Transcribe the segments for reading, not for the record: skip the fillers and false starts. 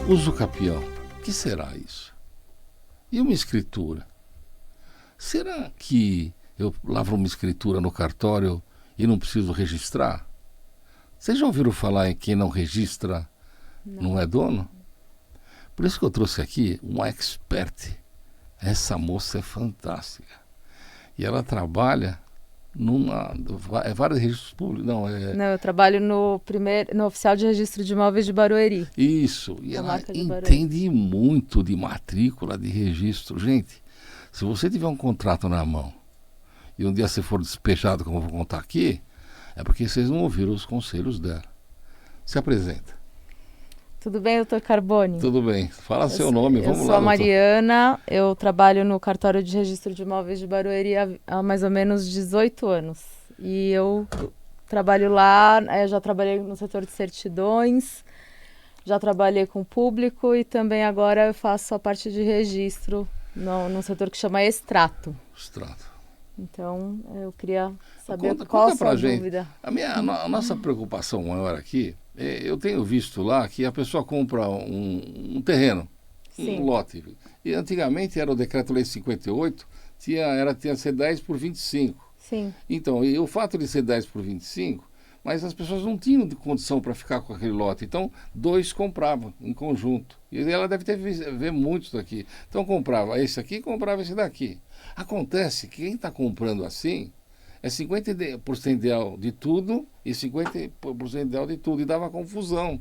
Usucapião, o que será isso? E uma escritura? Será que eu lavro uma escritura no cartório e não preciso registrar? Vocês já ouviram falar em quem não registra não é dono? Por isso que eu trouxe aqui uma expert. Essa moça é fantástica. E ela trabalha vários registros públicos. Não, eu trabalho no oficial de registro de imóveis de Barueri. Isso. E ela entende muito de matrícula, de registro. Gente, se você tiver um contrato na mão e um dia você for despejado, como eu vou contar aqui, é porque vocês não ouviram os conselhos dela. Se apresenta. Tudo bem, doutor Carboni? Tudo bem. Fala seu nome, vamos lá. Eu sou a Mariana, eu trabalho no cartório de registro de imóveis de Barueri há mais ou menos 18 anos. E eu trabalho lá, já trabalhei no setor de certidões, já trabalhei com o público e também agora eu faço a parte de registro num setor que chama extrato. Extrato. Então, eu queria saber qual a sua dúvida. A nossa preocupação maior aqui, eu tenho visto lá que a pessoa compra um terreno, um lote. E antigamente era o Decreto-Lei 58, tinha que ser 10 por 25. Sim. Então, e o fato de ser 10 por 25, mas as pessoas não tinham condição para ficar com aquele lote. Então, dois compravam em conjunto. E ela deve ver muitos daqui. Então, comprava esse aqui e comprava esse daqui. Acontece que quem está comprando assim é 50% ideal de tudo e 50% ideal de tudo. E dava confusão.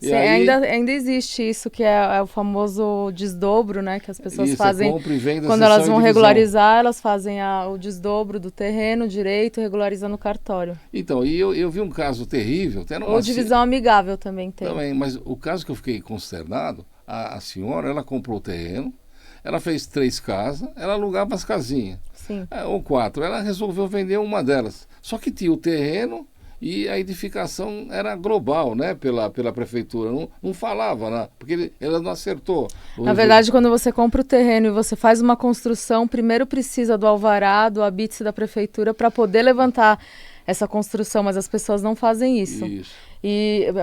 Sim, aí, ainda existe isso, que é o famoso desdobro, né? Que as pessoas fazem. Compra e venda, quando elas vão regularizar, elas fazem o desdobro do terreno direito, regularizando o cartório. Então, e eu vi um caso terrível. Ou divisão amigável também tem. Também, mas o caso que eu fiquei consternado, a senhora, ela comprou o terreno, ela fez 3 casas, ela alugava as casinhas. Sim. Ou 4. Ela resolveu vender uma delas. Só que tinha o terreno e a edificação era global, né, pela prefeitura. Não falava, né, porque ela não acertou. Na verdade, quando você compra o terreno e você faz uma construção, primeiro precisa do alvará, do habite da prefeitura para poder levantar essa construção, mas as pessoas não fazem isso.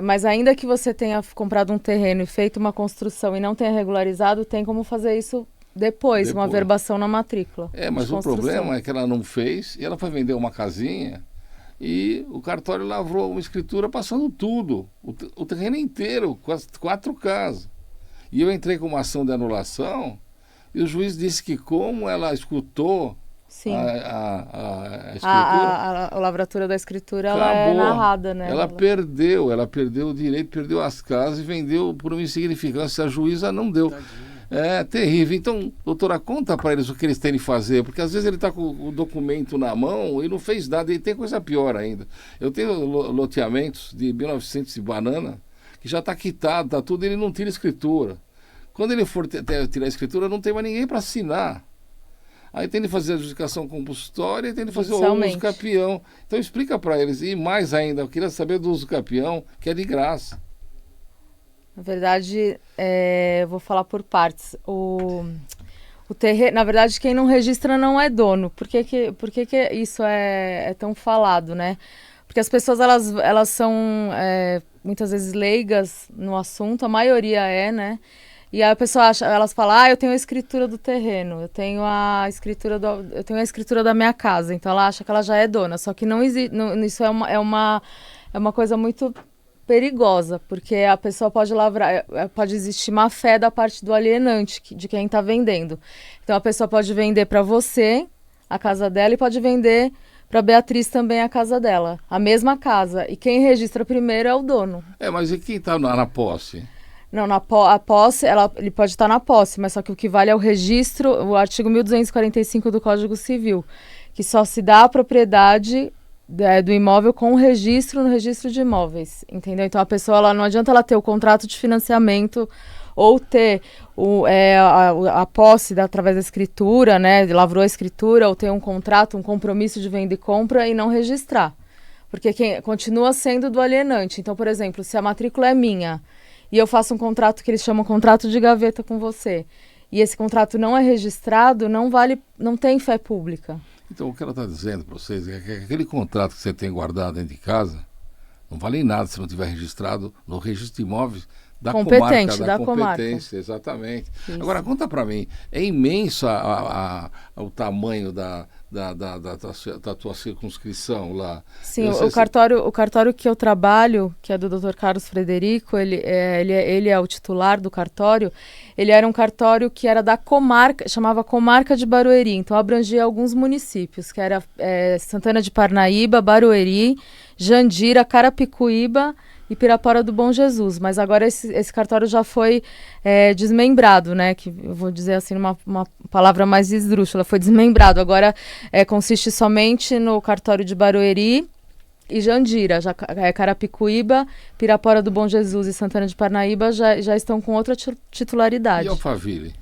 Mas ainda que você tenha comprado um terreno e feito uma construção e não tenha regularizado, tem como fazer isso depois. Uma averbação na matrícula. Mas o problema é que ela não fez e ela foi vender uma casinha e o cartório lavrou uma escritura passando tudo, o terreno inteiro, com as 4 casas. E eu entrei com uma ação de anulação e o juiz disse que como ela escutou a escritura, a lavratura da escritura, ela é narrada, né? Ela perdeu o direito, perdeu as casas e vendeu por uma insignificância. A juíza não deu. É terrível. Então, doutora, conta para eles o que eles têm de fazer, porque às vezes ele está com o documento na mão e não fez nada, e tem coisa pior ainda. Eu tenho loteamentos de 1900 e banana, que já está quitado, está tudo, e ele não tira escritura. Quando ele for tirar a escritura, não tem mais ninguém para assinar. Aí tem de fazer a adjudicação compulsória e tem de fazer o uso capião. Então explica para eles. E mais ainda, eu queria saber do uso capião, que é de graça. Na verdade, eu vou falar por partes. O terreno, na verdade, quem não registra não é dono. Por que isso é tão falado, né? Porque as pessoas, elas são muitas vezes leigas no assunto, a maioria né? E aí a pessoa elas falam, eu tenho a escritura do terreno, eu tenho a escritura da minha casa, então ela acha que ela já é dona, só que não existe, isso é uma coisa muito perigosa, porque a pessoa pode pode existir má fé da parte do alienante, de quem está vendendo. Então a pessoa pode vender para você a casa dela e pode vender para Beatriz também a casa dela, a mesma casa, e quem registra primeiro é o dono. Mas e quem está na posse? Não, a posse, ele pode estar na posse, mas só que o que vale é o registro, o artigo 1245 do Código Civil, que só se dá a propriedade do imóvel com o registro no registro de imóveis, entendeu? Então a pessoa, não adianta ela ter o contrato de financiamento ou ter a posse através da escritura, né, lavrou a escritura, ou ter um contrato, um compromisso de venda e compra e não registrar, porque quem continua sendo do alienante. Então, por exemplo, se a matrícula é minha e eu faço um contrato que eles chamam contrato de gaveta com você, e esse contrato não é registrado, não tem fé pública. Então, o que ela está dizendo para vocês é que aquele contrato que você tem guardado dentro de casa não vale nada se não tiver registrado no registro de imóveis Da competente, comarca, da comarca. Exatamente. Isso. Agora, conta para mim, é imenso o tamanho da tua circunscrição lá? Sim, o cartório que eu trabalho, que é do Dr. Carlos Frederico, ele é o titular do cartório. Ele era um cartório que era da comarca, chamava Comarca de Barueri, então abrangia alguns municípios, que era Santana de Parnaíba, Barueri, Jandira, Carapicuíba e Pirapora do Bom Jesus, mas agora esse cartório já foi desmembrado, né? Que eu vou dizer assim uma palavra mais esdrúxula, foi desmembrado. Agora consiste somente no cartório de Barueri e Jandira. Carapicuíba, Pirapora do Bom Jesus e Santana de Parnaíba já estão com outra titularidade. E Alphaville?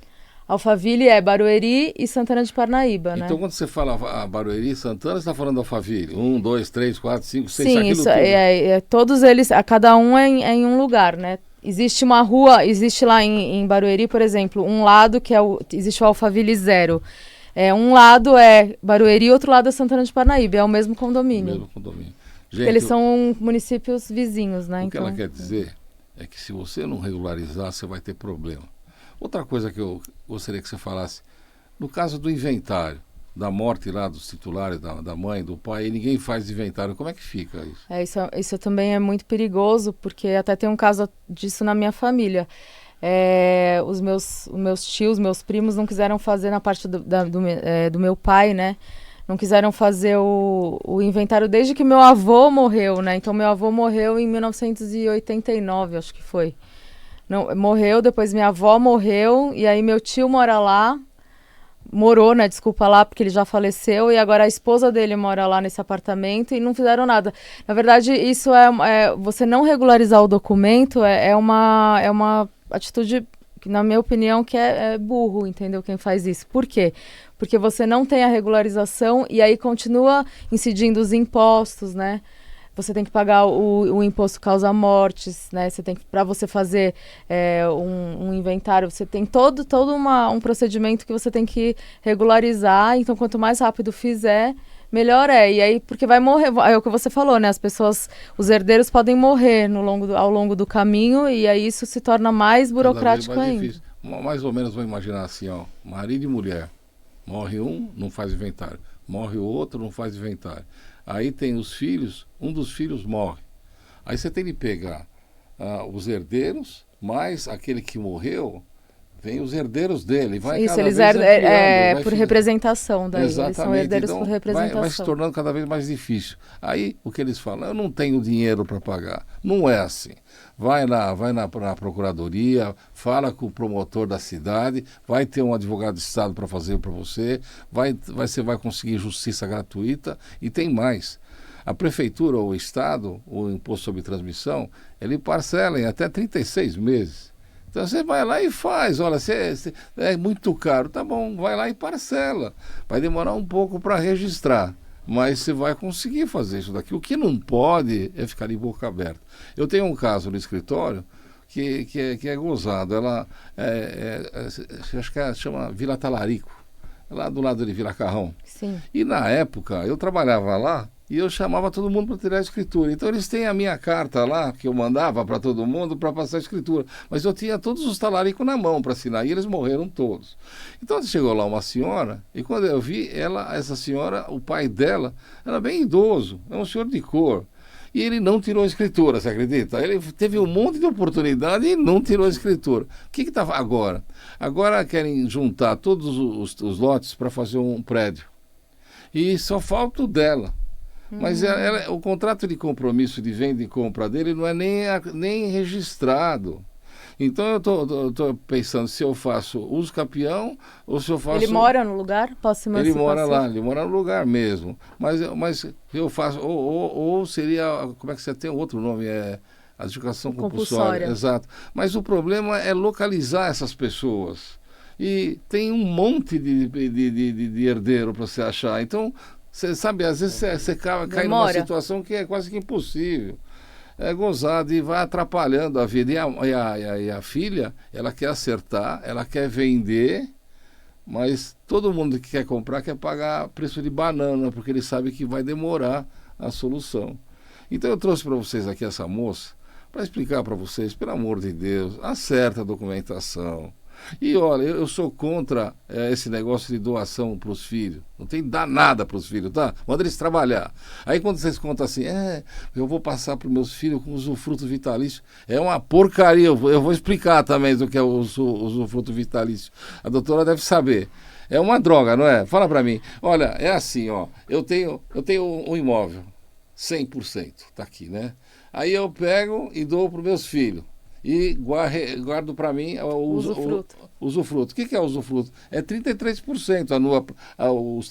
Alphaville é Barueri e Santana de Parnaíba, né? Então, quando você fala Barueri e Santana, você está falando Alphaville? 1, 2, 3, 4, 5, 6, sim, isso todos eles, a cada um é em um lugar, né? Existe uma rua, existe lá em Barueri, por exemplo, um lado que existe o Alphaville 0. Um lado é Barueri, outro lado é Santana de Parnaíba, é o mesmo condomínio. Mesmo condomínio. Gente, eles são municípios vizinhos, né? O que ela quer dizer é que se você não regularizar, você vai ter problema. Outra coisa que eu gostaria que você falasse, no caso do inventário, da morte lá dos titulares, da mãe, do pai, e ninguém faz inventário, como é que fica isso? Isso também é muito perigoso, porque até tem um caso disso na minha família. Os meus tios, meus primos não quiseram fazer na parte do meu pai, né? Não quiseram fazer o inventário desde que meu avô morreu, né? Então, meu avô morreu em 1989, acho que foi. Não, morreu, depois minha avó morreu, e aí meu tio morou, né, desculpa lá, porque ele já faleceu, e agora a esposa dele mora lá nesse apartamento e não fizeram nada. Na verdade, isso você não regularizar o documento é uma atitude, que, na minha opinião, que é burro, entendeu? Quem faz isso. Por quê? Porque você não tem a regularização e aí continua incidindo os impostos, né? Você tem que pagar o imposto causa-mortes, né? Para você fazer um inventário, você tem todo um procedimento que você tem que regularizar. Então, quanto mais rápido fizer, melhor é. E aí, porque vai morrer, é o que você falou, né? Os herdeiros podem morrer ao longo do caminho e aí isso se torna mais burocrático ainda. Difícil. Mais ou menos, vou imaginar assim, ó, marido e mulher. Morre um, não faz inventário. Morre o outro, não faz inventário. Aí tem os filhos, um dos filhos morre. Aí você tem que pegar os herdeiros, mais aquele que morreu, vem os herdeiros dele. Vai isso, cada eles vez por representação daí. Exatamente. Eles são herdeiros então, por representação. Vai se tornando cada vez mais difícil. Aí o que eles falam, eu não tenho dinheiro para pagar. Não é assim. Vai na procuradoria, fala com o promotor da cidade, vai ter um advogado de Estado para fazer para você, você vai conseguir justiça gratuita e tem mais. A prefeitura ou o Estado, o imposto sobre transmissão, ele parcela em até 36 meses. Então você vai lá e faz, olha, é muito caro, tá bom, vai lá e parcela. Vai demorar um pouco para registrar, mas você vai conseguir fazer isso daqui. O que não pode é ficar de boca aberta. Eu tenho um caso no escritório que é gozado. Ela acho que chama Vila Talarico, lá do lado de Vila Carrão. Sim. E na época eu trabalhava lá e eu chamava todo mundo para tirar a escritura. Então eles têm a minha carta lá, que eu mandava para todo mundo para passar a escritura. Mas eu tinha todos os talaricos na mão para assinar e eles morreram todos. Então chegou lá uma senhora e quando eu vi essa senhora, o pai dela, era bem idoso, é um senhor de cor. E ele não tirou a escritura, você acredita? Ele teve um monte de oportunidade e não tirou a escritura. O que estava agora? Agora querem juntar todos os lotes para fazer um prédio. E só falta o dela. Mas o contrato de compromisso de venda e compra dele não é nem registrado. Então eu tô pensando se eu faço uso capião ou se eu faço... Ele mora no lugar? Posso Ele mora lá, ele mora no lugar mesmo. Mas eu faço... Ou seria... Como é que você tem outro nome? Adjudicação compulsória. Exato. Mas o problema é localizar essas pessoas. E tem um monte de herdeiro para você achar. Então... Você sabe, às vezes você cai numa situação que é quase que impossível. É gozado e vai atrapalhando a vida. E a filha, ela quer acertar, ela quer vender, mas todo mundo que quer comprar quer pagar preço de banana, porque ele sabe que vai demorar a solução. Então eu trouxe para vocês aqui essa moça, para explicar para vocês, pelo amor de Deus, acerta a documentação. E olha, eu sou contra esse negócio de doação para os filhos. Não tem que dar nada para os filhos, tá? Manda eles trabalhar. Aí quando vocês contam assim, eu vou passar para os meus filhos com usufruto vitalício. É uma porcaria. Eu vou explicar também o que é o usufruto vitalício. A doutora deve saber. É uma droga, não é? Fala para mim. Olha, é assim, ó. Eu tenho um imóvel, 100%, tá aqui, né? Aí eu pego e dou para os meus filhos. E guardo para mim o usufruto. O que é usufruto? É 33%.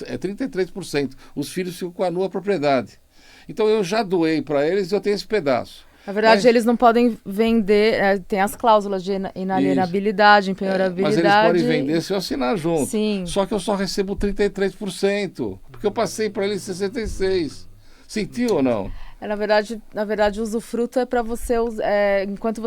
É 33%. Os filhos ficam com a nua propriedade. Então eu já doei para eles e eu tenho esse pedaço. Na verdade, eles não podem vender, tem as cláusulas de inalienabilidade, empenhorabilidade. Mas eles podem vender se eu assinar junto. Sim. Só que eu só recebo 33%, porque eu passei para eles 66%. Sentiu ou não? Na verdade, o usufruto é para você, enquanto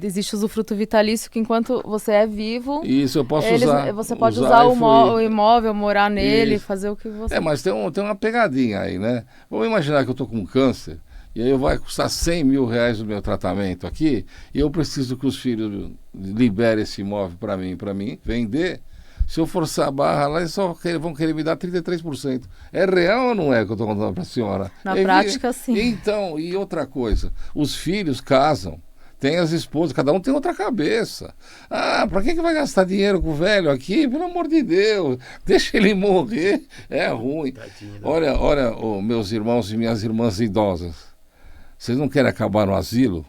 existe usufruto vitalício, que enquanto você é vivo, isso eu posso usar. Você pode usar o imóvel, morar nele, fazer o que você... Mas tem uma pegadinha aí, né? Vamos imaginar que eu estou com câncer, e aí vai custar 100 mil reais o meu tratamento aqui, e eu preciso que os filhos liberem esse imóvel para mim vender. Se eu forçar a barra lá, eles só vão querer me dar 33%. É real ou não é que eu estou contando para a senhora? Na prática, sim. Então, e outra coisa, os filhos casam, tem as esposas, cada um tem outra cabeça. Para que vai gastar dinheiro com o velho aqui? Pelo amor de Deus, deixa ele morrer, é ruim. Tadinho, olha, meus irmãos e minhas irmãs idosas, vocês não querem acabar no asilo?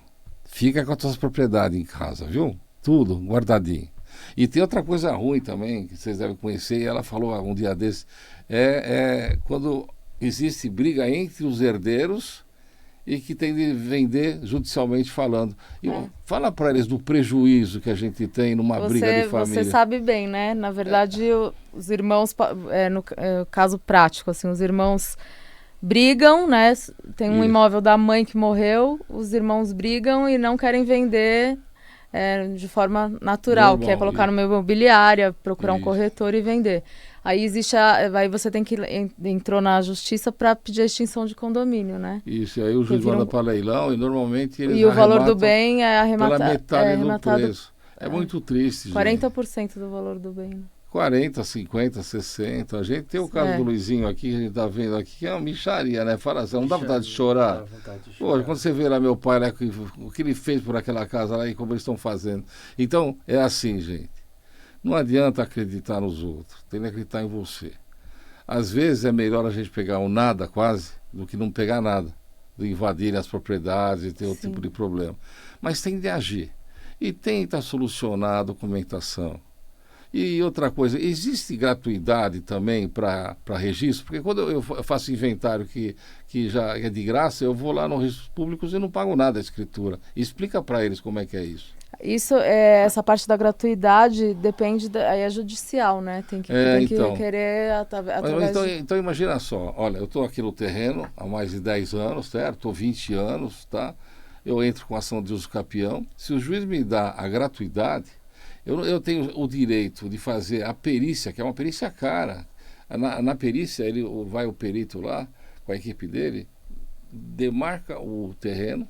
Fica com as suas propriedades em casa, viu? Tudo guardadinho. E tem outra coisa ruim também, que vocês devem conhecer, e ela falou um dia desse, quando existe briga entre os herdeiros e que tem de vender judicialmente falando. E fala para eles do prejuízo que a gente tem numa briga de família. Você sabe bem, né? Na verdade, os irmãos, no caso prático, assim, os irmãos brigam, né? Tem um imóvel da mãe que morreu, os irmãos brigam e não querem vender... de forma natural, que é colocar numa imobiliária, procurar um corretor e vender. Aí aí você tem que entrou na justiça para pedir a extinção de condomínio, né? Isso, aí o juiz manda para leilão e normalmente eles o valor do bem é arrematado pela metade do preço. É muito triste, 40% do valor do bem. Né? 40, 50, 60. A gente tem o caso do Luizinho aqui, que a gente está vendo aqui, que é uma micharia, né? Fala assim, não dá vontade de chorar. Pô, quando você vê lá meu pai, lá, o que ele fez por aquela casa lá e como eles estão fazendo. Então, é assim, gente. Não adianta acreditar nos outros, tem que acreditar em você. Às vezes é melhor a gente pegar um nada quase do que não pegar nada, de invadir as propriedades e ter outro tipo de problema. Mas tem de agir. E tenta solucionar a documentação. E outra coisa, existe gratuidade também para registro? Porque quando eu faço inventário que já é de graça, eu vou lá no registro públicos e não pago nada a escritura. Explica para eles como é que é isso. Isso, essa parte da gratuidade depende, aí é judicial, né? Tem que querer através então imagina só, olha, eu estou aqui no terreno há mais de 10 anos, certo? Estou 20 anos, tá? Eu entro com ação de uso capião. Se o juiz me dá a gratuidade, eu tenho o direito de fazer a perícia, que é uma perícia cara. Na perícia, vai o perito lá, com a equipe dele, demarca o terreno,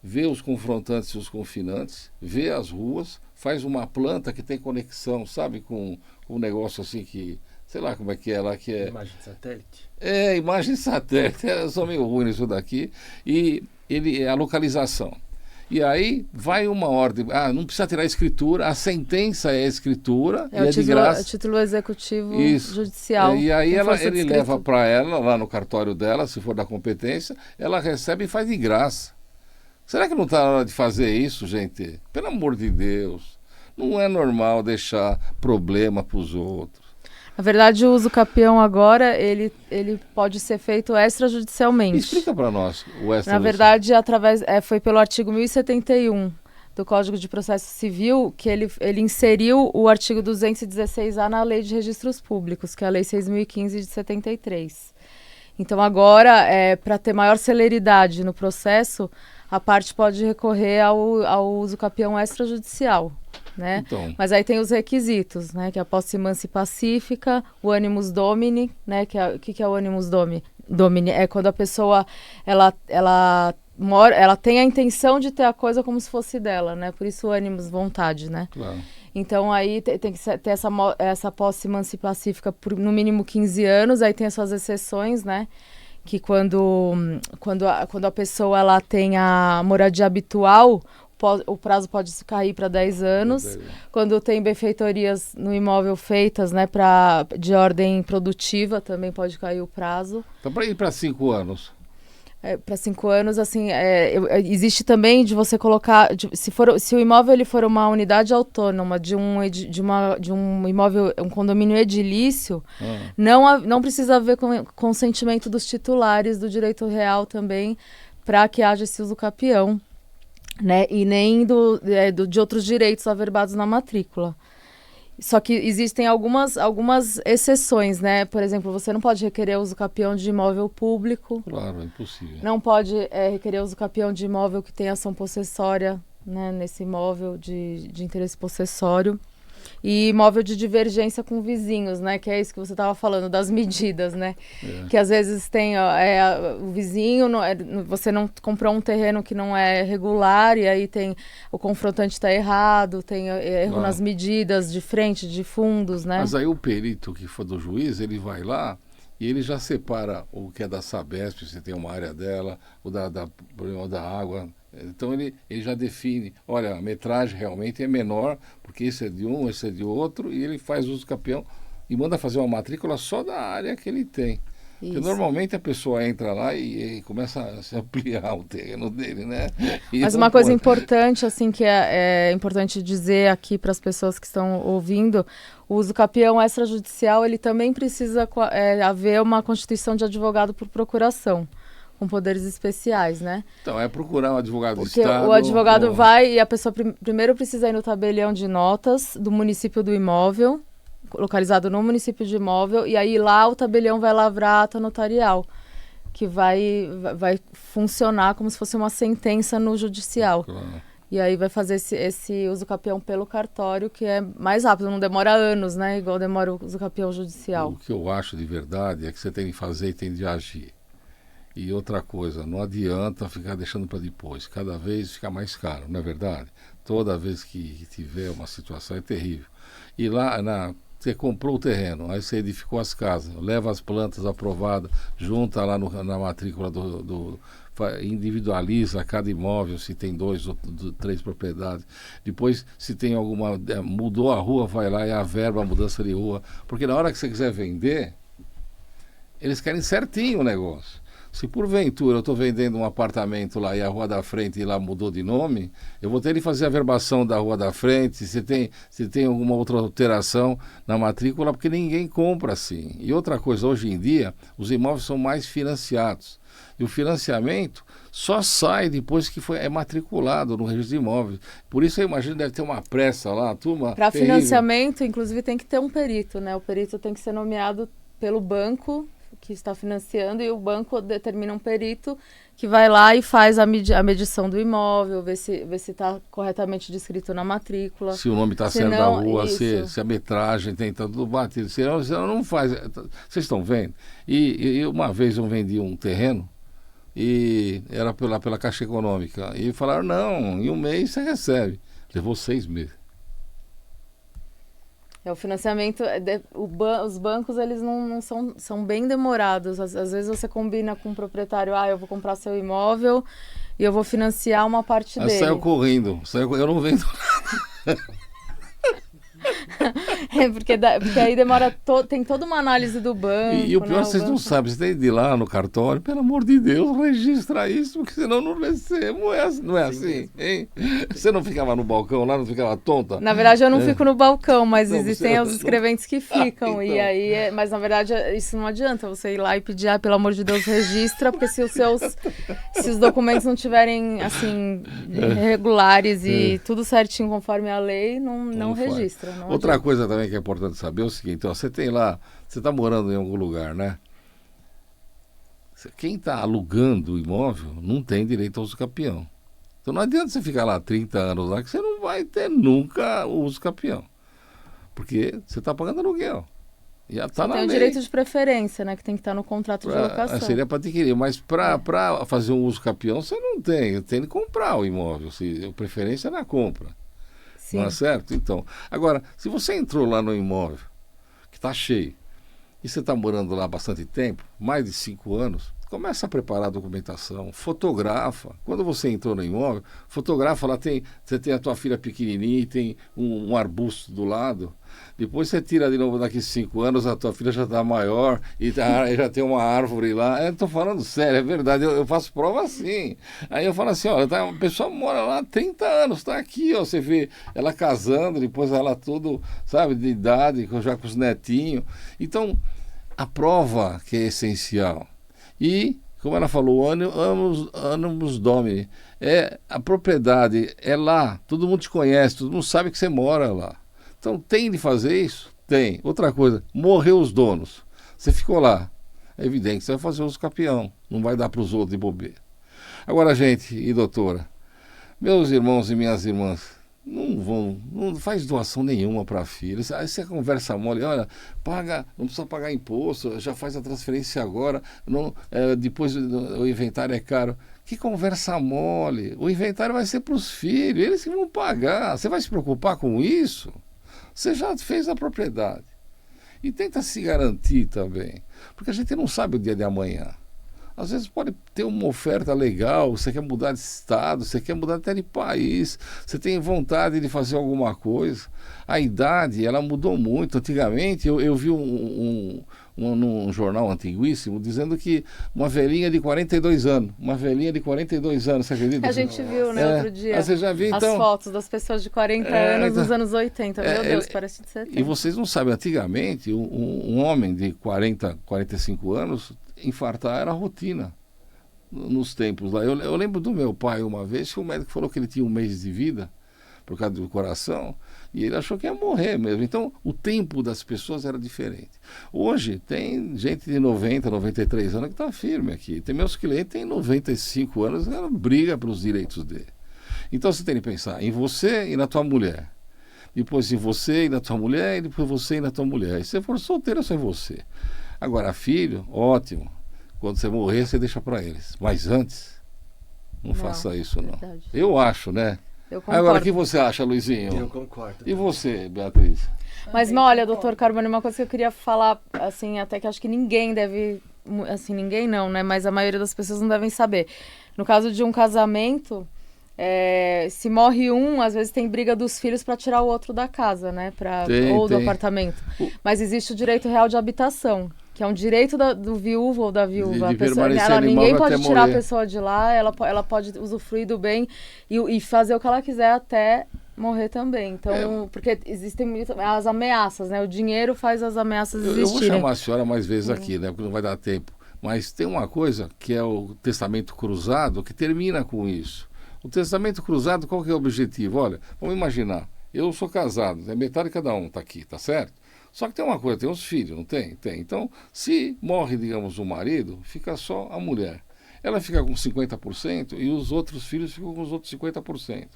vê os confrontantes e os confinantes, vê as ruas, faz uma planta que tem conexão, sabe, com um negócio assim que, sei lá como é que é lá, que é... Imagem de satélite? Imagem de satélite, eu sou meio ruim nisso daqui, e a localização. E aí vai uma ordem, não precisa tirar a escritura, a sentença é a escritura, e é de graça. É o título executivo E judicial. aí ele leva para ela, lá no cartório dela, se for da competência, ela recebe e faz de graça. Será que não está na hora de fazer isso, gente? Pelo amor de Deus. Não é normal deixar problema para os outros. Na verdade, o uso capião agora, ele pode ser feito extrajudicialmente. Explica para nós o extrajudicial. Na verdade, foi pelo artigo 1071 do Código de Processo Civil que ele inseriu o artigo 216A na Lei de Registros Públicos, que é a Lei 6.015 de 73. Então, agora, para ter maior celeridade no processo, a parte pode recorrer ao uso capião extrajudicial. Né? Então. Mas aí tem os requisitos, né? Que é a posse mansa e pacífica, o animus domini, né? Que é o animus domini? É quando a pessoa ela ela tem a intenção de ter a coisa como se fosse dela, né? Por isso o ânimos, vontade, né? Claro. Então aí tem que ter essa posse mansi pacífica por no mínimo 15 anos, aí tem as suas exceções, né? Que quando a pessoa ela tem a moradia habitual, o prazo pode cair para 10 anos. Quando tem benfeitorias no imóvel feitas, né, de ordem produtiva, também pode cair o prazo. Então, para ir para 5 anos. Para 5 anos, assim, existe também de você colocar, se o imóvel ele for uma unidade autônoma de um imóvel, um condomínio edilício, não precisa haver consentimento dos titulares do direito real também para que haja esse uso capião, né? E nem de outros direitos averbados na matrícula. Só que existem algumas exceções, né? Por exemplo, você não pode requerer uso capião de imóvel público. Claro, é impossível. Não pode requerer uso capião de imóvel que tem ação possessória, né? Nesse imóvel de interesse possessório. E imóvel de divergência com vizinhos, né? Que é isso que você estava falando, das medidas, né? Que às vezes tem o vizinho, você não comprou um terreno que não é regular e aí tem o confrontante está errado, tem erro nas medidas de frente, de fundos, né? Mas aí o perito que for do juiz, ele vai lá e ele já separa o que é da Sabesp, se tem uma área dela, o problema da água. Então ele já define, olha, a metragem realmente é menor, porque esse é de um, esse é de outro, e ele faz uso capião e manda fazer uma matrícula só da área que ele tem. Porque normalmente a pessoa entra lá e começa a se ampliar o terreno dele, né? Mas uma coisa importante, assim, que é importante dizer aqui para as pessoas que estão ouvindo, o uso capião extrajudicial, ele também precisa haver uma constituição de advogado por procuração, com poderes especiais, né? Então, é procurar um advogado do Porque Estado. o advogado vai e a pessoa primeiro precisa ir no tabelião de notas do município do imóvel, localizado no município de imóvel, e aí lá o tabelião vai lavrar a ata notarial, que vai funcionar como se fosse uma sentença no judicial. Claro. E aí vai fazer esse uso capião pelo cartório, que é mais rápido, não demora anos, né? Igual demora o uso capião judicial. O que eu acho de verdade é que você tem que fazer e tem de agir. E outra coisa, não adianta ficar deixando para depois. Cada vez fica mais caro, não é verdade? Toda vez que tiver uma situação é terrível. E lá, você comprou o terreno, aí você edificou as casas, leva as plantas aprovadas, junta lá na matrícula individualiza cada imóvel, se tem 2 ou 3 propriedades. Depois, se tem alguma... mudou a rua, vai lá e averba a mudança de rua. Porque na hora que você quiser vender, eles querem certinho o negócio. Se porventura eu estou vendendo um apartamento lá e a rua da frente lá mudou de nome, eu vou ter que fazer a averbação da rua da frente, se tem alguma outra alteração na matrícula, porque ninguém compra assim. E outra coisa, hoje em dia, os imóveis são mais financiados. E o financiamento só sai depois que é matriculado no registro de imóveis. Por isso eu imagino que deve ter uma pressa lá, a turma. Para financiamento, inclusive, tem que ter um perito, né? O perito tem que ser nomeado pelo banco que está financiando e o banco determina um perito que vai lá e faz a medição do imóvel, ver se está corretamente descrito na matrícula. Se o nome está certo da rua, se a metragem tem tudo batido. Senão não faz. Vocês estão vendo? E uma vez eu vendi um terreno e era pela Caixa Econômica. E falaram, não, em um mês você recebe. Levou 6 meses. O financiamento, os bancos, eles não são bem demorados. Às vezes você combina com o proprietário, eu vou comprar seu imóvel e eu vou financiar uma parte dele. Saiu correndo, eu não vendo nada. Porque aí demora, tem toda uma análise do banco. E o pior, vocês não sabem, você tem de ir lá no cartório, pelo amor de Deus, registra isso, porque senão não recebo. Não é assim, hein? Você não ficava no balcão lá, não ficava tonta? Na verdade, eu não fico no balcão, mas não, existem os não... escreventes que ficam. Então. E aí, mas na verdade, isso não adianta você ir lá e pedir, pelo amor de Deus, registra, porque se os documentos não tiverem, assim, regulares e tudo certinho conforme a lei, não registra. Outra coisa também que é importante saber é o seguinte, você tem lá, você está morando em algum lugar, né? Quem está alugando o imóvel não tem direito ao uso capião. Então não adianta você ficar lá 30 anos lá, que você não vai ter nunca o uso capião. Porque você está pagando aluguel. Já está na Tem lei. o direito de preferência, né? Que tem que estar no contrato de locação. Seria para adquirir, mas para fazer um uso capião você não tem. Tem que comprar o imóvel. A preferência é na compra. Sim. Não é certo? Então, agora, se você entrou lá no imóvel, que está cheio, e você está morando lá há bastante tempo, mais de 5 anos, começa a preparar a documentação, fotografa. Quando você entrou no imóvel, fotografa, lá você tem a tua filha pequenininha e tem um arbusto do lado. Depois você tira de novo daqui 5 anos, a tua filha já está maior e já tem uma árvore lá. Eu estou falando sério, é verdade, eu faço prova assim. Aí eu falo assim, ó, a pessoa mora lá há 30 anos, está aqui, ó, você vê ela casando, depois ela tudo, sabe, de idade, já com os netinhos. Então, a prova que é essencial. E, como ela falou, animus domini, a propriedade é lá, todo mundo te conhece, todo mundo sabe que você mora lá. Então, tem de fazer isso? Tem. Outra coisa, morreu os donos. Você ficou lá. É evidente que você vai fazer uso capião. Não vai dar para os outros de bobeira. Agora, gente e doutora, meus irmãos e minhas irmãs, não faz doação nenhuma para a filha. Aí você conversa mole, olha, não precisa pagar imposto, já faz a transferência agora, depois o inventário é caro. Que conversa mole. O inventário vai ser para os filhos, eles que vão pagar. Você vai se preocupar com isso? Você já fez a propriedade. E tenta se garantir também. Porque a gente não sabe o dia de amanhã. Às vezes pode ter uma oferta legal, você quer mudar de estado, você quer mudar até de país, você tem vontade de fazer alguma coisa. A idade, ela mudou muito. Antigamente, eu vi num jornal antiguíssimo dizendo que uma velhinha de 42 anos, você acredita? A gente viu, né, outro dia, você já viu, então, as fotos das pessoas de 40 anos nos anos 80. Meu Deus, parece de 70. E vocês não sabem, antigamente, um homem de 40, 45 anos, infartar era rotina nos tempos lá. Eu lembro do meu pai uma vez que o médico falou que ele tinha 1 mês de vida por causa do coração e ele achou que ia morrer mesmo. Então o tempo das pessoas era diferente. Hoje tem gente de 90, 93 anos que está firme aqui. Tem meus clientes que têm 95 anos e ela briga pelos direitos dele. Então você tem que pensar em você e na tua mulher. Depois em você e na tua mulher, e depois você e na tua mulher. E se você for solteiro, é só em você. Agora, filho, ótimo. Quando você morrer, você deixa para eles. Mas antes, não faça isso, não. Verdade. Eu acho, né? Eu concordo. Agora, o que você acha, Luizinho? Eu concordo. E você, Beatriz? Mas olha, doutor Carbone, uma coisa que eu queria falar, assim, até que acho que ninguém deve... Assim, ninguém não, né? Mas a maioria das pessoas não devem saber. No caso de um casamento... se morre um, às vezes tem briga dos filhos para tirar o outro da casa, né? Do apartamento. Mas existe o direito real de habitação, que é um direito do viúvo ou da viúva. De permanecer no ninguém imóvel pode até tirar morrer. a pessoa de lá, ela pode usufruir do bem e fazer o que ela quiser até morrer também. Então, porque existem as ameaças, né? O dinheiro faz as ameaças existirem. Eu vou chamar a senhora mais vezes aqui, né? Porque não vai dar tempo. Mas tem uma coisa que é o testamento cruzado que termina com isso. O testamento cruzado, qual que é o objetivo? Olha, vamos imaginar, eu sou casado, metade de cada um está aqui, tá certo? Só que tem uma coisa, tem os filhos, não tem? Tem. Então, se morre, digamos, o marido, fica só a mulher. Ela fica com 50% e os outros filhos ficam com os outros 50%.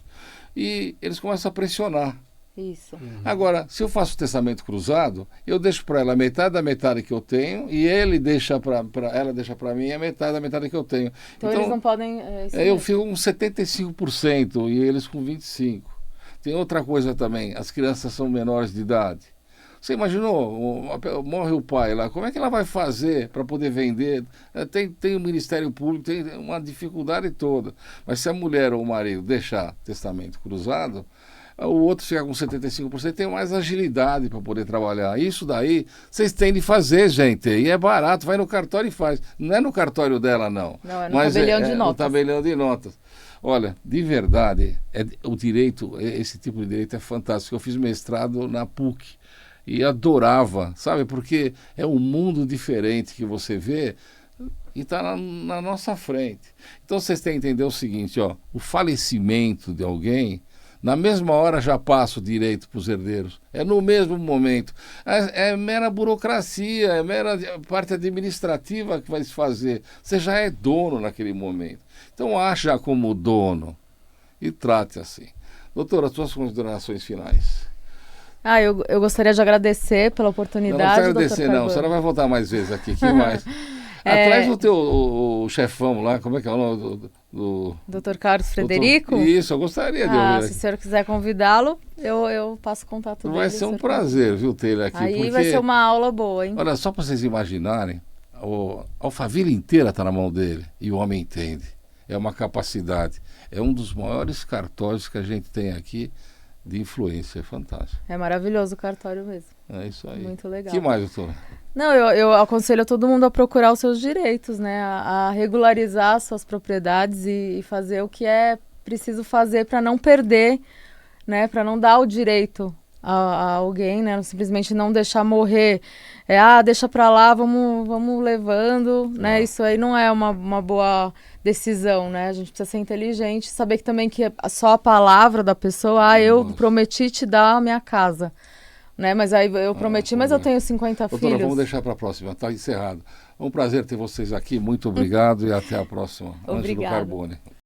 E eles começam a pressionar. Isso. Agora, se eu faço testamento cruzado, eu deixo para ela metade da metade que eu tenho e ela deixa para mim a metade da metade que eu tenho. Então eles não podem... eu fico com 75% e eles com 25%. Tem outra coisa também, as crianças são menores de idade. Você imaginou, morre o pai lá, como é que ela vai fazer para poder vender? Tem o Ministério Público, tem uma dificuldade toda. Mas se a mulher ou o marido deixar testamento cruzado, o outro fica com 75%, tem mais agilidade para poder trabalhar. Isso daí vocês têm de fazer, gente. E é barato, vai no cartório e faz. Não é no cartório dela, não. Não, é no tabelião de notas. No tabelião de notas. Olha, de verdade, o direito, esse tipo de direito é fantástico. Eu fiz mestrado na PUC e adorava, sabe? Porque é um mundo diferente que você vê e está na nossa frente. Então vocês têm que entender o seguinte, ó, o falecimento de alguém, na mesma hora já passa o direito para os herdeiros. É no mesmo momento. É mera burocracia, é mera parte administrativa que vai se fazer. Você já é dono naquele momento. Então acha como dono e trate assim. Doutora, suas considerações finais. Eu gostaria de agradecer pela Não, oportunidade, não precisa doutor agradecer, não. A Carbone. senhora vai voltar mais vezes aqui. Que mais? Atrás do teu o chefão lá, como é que é o nome Doutor Carlos Frederico? Isso, eu gostaria de ouvir Se aqui. o senhor quiser convidá-lo, eu passo o contato dele. Vai ser um prazer, viu, ter ele aqui. Aí porque, vai ser uma aula boa, hein? olha, só para vocês imaginarem, a Alphaville inteira está na mão dele e o homem entende. É uma capacidade. É um dos maiores cartórios que a gente tem aqui de influência. É fantástico. É maravilhoso o cartório mesmo. É isso aí. Muito legal. Que mais, doutora? Não, eu aconselho todo mundo a procurar os seus direitos, né? A regularizar suas propriedades e fazer o que é preciso fazer para não perder, né? Para não dar o direito a alguém, né? Simplesmente não deixar morrer. Deixa para lá, vamos levando, né? Isso aí não é uma boa decisão, né? A gente precisa ser inteligente, saber que também que só a palavra da pessoa, eu prometi te dar a minha casa. Né? Mas aí eu prometi, mas eu tenho 50 doutora, filhos. vamos deixar para a próxima, está encerrado. É um prazer ter vocês aqui, muito obrigado e até a próxima. Ângelo Carbone.